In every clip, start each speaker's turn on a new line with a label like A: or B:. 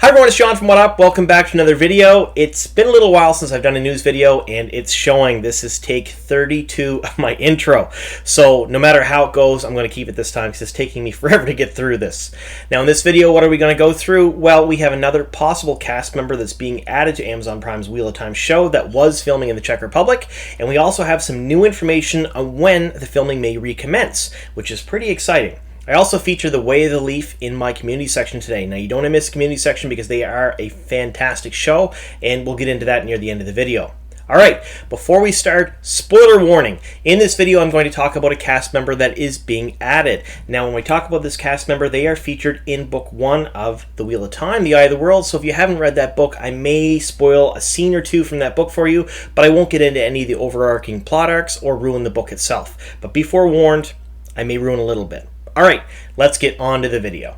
A: Hi everyone, it's John from What Up. Welcome back to another video. It's been a little while since I've done a news video, and it's showing this is take 32 of my intro. So no matter how it goes, I'm going to keep it this time because it's taking me forever to get through this. Now in this video, what are we going to go through? Well, we have another possible cast member that's being added to Amazon Prime's Wheel of Time show that was filming in the Czech Republic, and we also have some new information on when the filming may recommence, which is pretty exciting. I also feature the Way of the Leaf in my community section today. Now, you don't want to miss the community section because they are a fantastic show, and we'll get into that near the end of the video. Alright, before we start, spoiler warning. In this video, I'm going to talk about a cast member that is being added. Now, when we talk about this cast member, they are featured in Book 1 of The Wheel of Time, The Eye of the World. So if you haven't read that book, I may spoil a scene or two from that book for you, but I won't get into any of the overarching plot arcs or ruin the book itself. But be forewarned, I may ruin a little bit. Alright, let's get on to the video.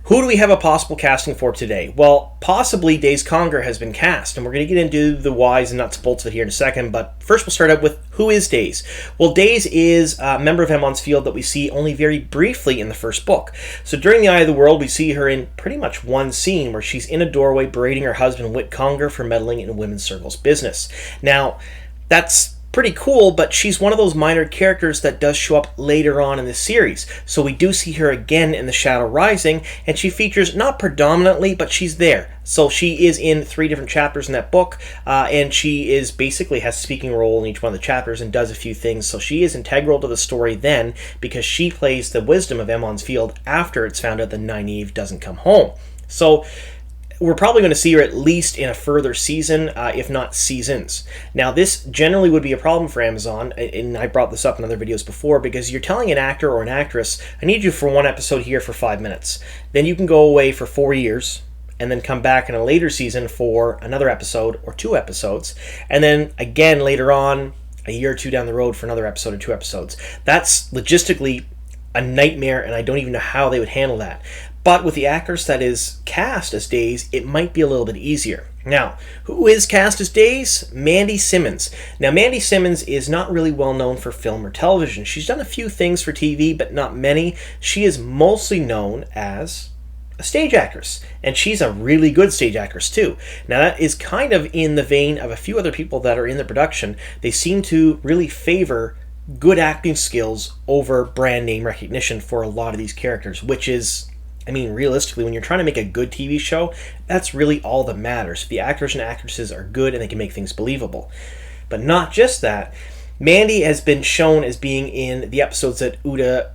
A: Who do we have a possible casting for today? Well, possibly Daise Congar has been cast, and we're going to get into the whys and nuts and bolts of it here in a second, but first we'll start out with who is Daise? Well, Daise is a member of Emond's Field that we see only very briefly in the first book. So during The Eye of the World, we see her in pretty much one scene where she's in a doorway berating her husband Whit Congar for meddling in women's circles business. Now, that's pretty cool, but she's one of those minor characters that does show up later on in the series. So we do see her again in The Shadow Rising, and she features not predominantly, but she's there. So she is in 3 different chapters in that book, and she is basically has a speaking role in each one of the chapters and does a few things. So she is integral to the story then, because she plays the wisdom of Emond's Field after it's found out that Nynaeve doesn't come home. So we're probably going to see her at least in a further season, if not seasons. Now, this generally would be a problem for Amazon, and I brought this up in other videos before, because you're telling an actor or an actress, I need you for one episode here for 5 minutes. Then you can go away for 4 years, and then come back in a later season for another episode or 2 episodes, and then again later on, a year or 2 down the road for another episode or 2 episodes. That's logistically a nightmare, and I don't even know how they would handle that. But with the actress that is cast as Daise, it might be a little bit easier. Now, who is cast as Daise? Mandy Simmons. Now, Mandy Simmons is not really well known for film or television. She's done a few things for TV, but not many. She is mostly known as a stage actress, and she's a really good stage actress too. Now, that is kind of in the vein of a few other people that are in the production. They seem to really favor good acting skills over brand name recognition for a lot of these characters, which is, I mean, realistically, when you're trying to make a good TV show, that's really all that matters. If the actors and actresses are good and they can make things believable. But not just that. Mandy has been shown as being in the episodes that Uta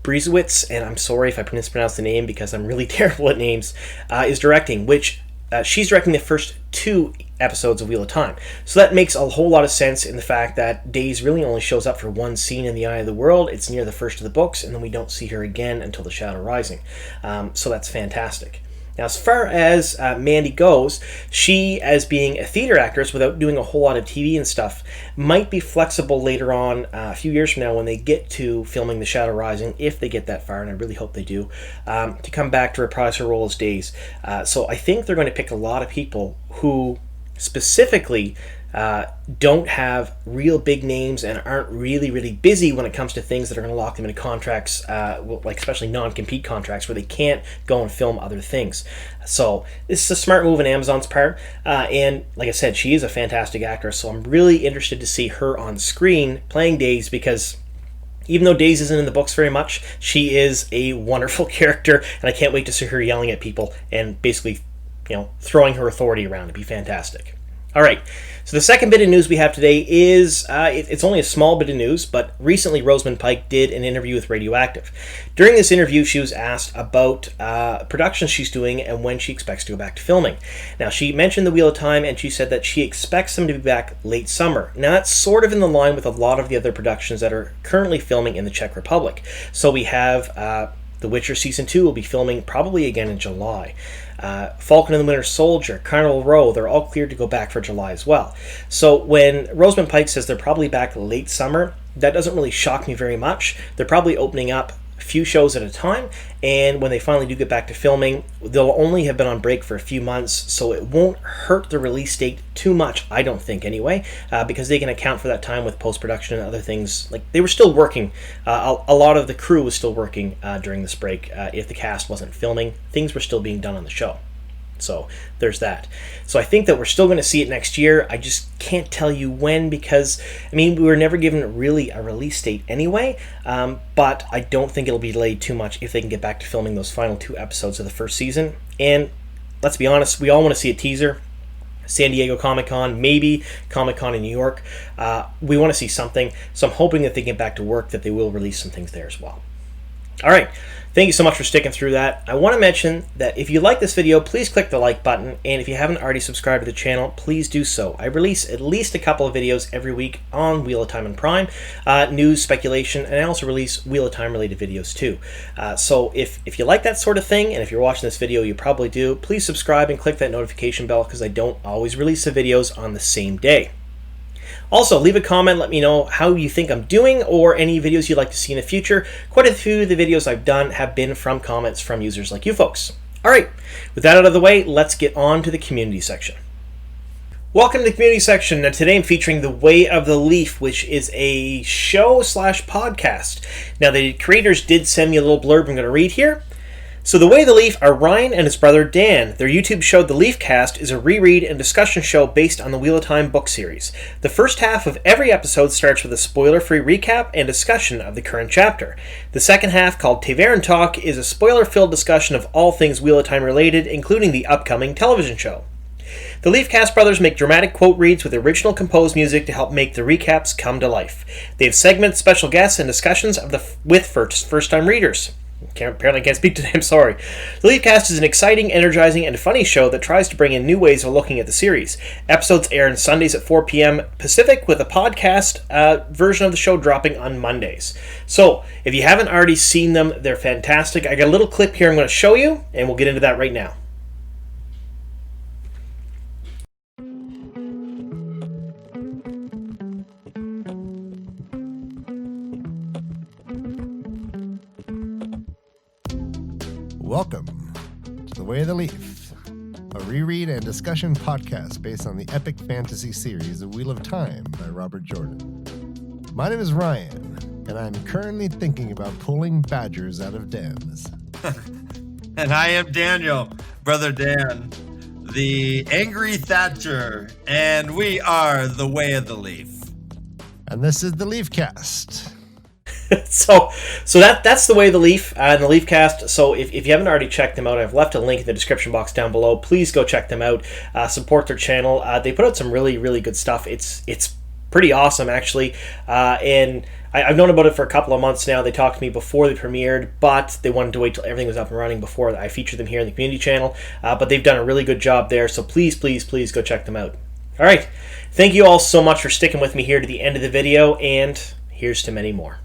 A: Briesewitz, and I'm sorry if I mispronounce the name because I'm really terrible at names, is directing, which she's directing the first 2 episodes of Wheel of Time. So that makes a whole lot of sense in the fact that Daise really only shows up for one scene in The Eye of the World. It's near the first of the books, and then we don't see her again until The Shadow Rising. So that's fantastic. Now, as far as Mandy goes, she, as being a theater actress without doing a whole lot of TV and stuff, might be flexible later on, a few years from now when they get to filming The Shadow Rising, if they get that far, and I really hope they do, to come back to reprise her role as Daise. So I think they're going to pick a lot of people who specifically don't have real big names and aren't really busy when it comes to things that are going to lock them into contracts, like especially non-compete contracts where they can't go and film other things. So this is a smart move on Amazon's part, and like I said, she is a fantastic actress, so I'm really interested to see her on screen playing Daise, because even though Daise isn't in the books very much, she is a wonderful character, and I can't wait to see her yelling at people and basically, throwing her authority around. It'd be fantastic. All right, so the second bit of news we have today is, it's only a small bit of news, but recently Rosamund Pike did an interview with Radioactive. During this interview, she was asked about productions she's doing and when she expects to go back to filming. Now, she mentioned The Wheel of Time, and she said that she expects them to be back late summer. Now, that's sort of in the line with a lot of the other productions that are currently filming in the Czech Republic. So we have The Witcher Season 2 will be filming probably again in July. Falcon and the Winter Soldier, Carnival Row, they're all cleared to go back for July as well. So when Rosamund Pike says they're probably back late summer, that doesn't really shock me very much. They're probably opening up a few shows at a time, and when they finally do get back to filming, they'll only have been on break for a few months, so it won't hurt the release date too much, I don't think anyway, because they can account for that time with post-production and other things. Like, they were still working. A lot of the crew was still working during this break. If the cast wasn't filming, things were still being done on the show. So there's that. So I think that we're still going to see it next year. I just can't tell you when, because I mean, we were never given really a release date anyway, but I don't think it'll be delayed too much if they can get back to filming those final 2 episodes of the first season. And let's be honest, we all want to see a teaser. San Diego Comic-Con, maybe Comic-Con in New York. We want to see something, so I'm hoping that they get back to work, that they will release some things there as well. All right, thank you so much for sticking through that. I want to mention that if you like this video, please click the like button, and if you haven't already subscribed to the channel, please do so. I release at least a couple of videos every week on Wheel of Time and Prime, news, speculation, and I also release Wheel of Time related videos too. So if you like that sort of thing, and if you're watching this video, you probably do, please subscribe and click that notification bell, because I don't always release the videos on the same day. Also, leave a comment, let me know how you think I'm doing or any videos you'd like to see in the future. Quite a few of the videos I've done have been from comments from users like you folks. Alright, with that out of the way, let's get on to the community section. Welcome to the community section. Now today I'm featuring The Way of the Leaf, which is a show/podcast. Now the creators did send me a little blurb I'm going to read here. So The Way of the Leaf are Ryan and his brother Dan. Their YouTube show The Leafcast is a reread and discussion show based on the Wheel of Time book series. The first half of every episode starts with a spoiler-free recap and discussion of the current chapter. The second half, called Tavern Talk, is a spoiler-filled discussion of all things Wheel of Time related, including the upcoming television show. The Leafcast brothers make dramatic quote reads with original composed music to help make the recaps come to life. They have segments, special guests, and discussions with first-time readers. Apparently can't speak today, I'm sorry. The Leafcast is an exciting, energizing, and funny show that tries to bring in new ways of looking at the series. Episodes air on Sundays at 4 p.m. Pacific, with a podcast version of the show dropping on Mondays. So, if you haven't already seen them, they're fantastic. I got a little clip here I'm going to show you, and we'll get into that right now.
B: Welcome to The Way of the Leaf, a reread and discussion podcast based on the epic fantasy series The Wheel of Time by Robert Jordan. My name is Ryan, and I'm currently thinking about pulling badgers out of dens.
C: And I am Daniel, Brother Dan, the angry Thatcher, and we are The Way of the Leaf.
B: And this is the Leafcast.
A: So that's The Way of the Leaf and the Leafcast. So if you haven't already checked them out, I've left a link in the description box down below. Please go check them out. Support their channel. They put out some really, really good stuff. It's pretty awesome, actually. And I've known about it for a couple of months now. They talked to me before they premiered, but they wanted to wait till everything was up and running before I featured them here in the community channel. But they've done a really good job there, so please, please, please go check them out. All right. Thank you all so much for sticking with me here to the end of the video, and here's to many more.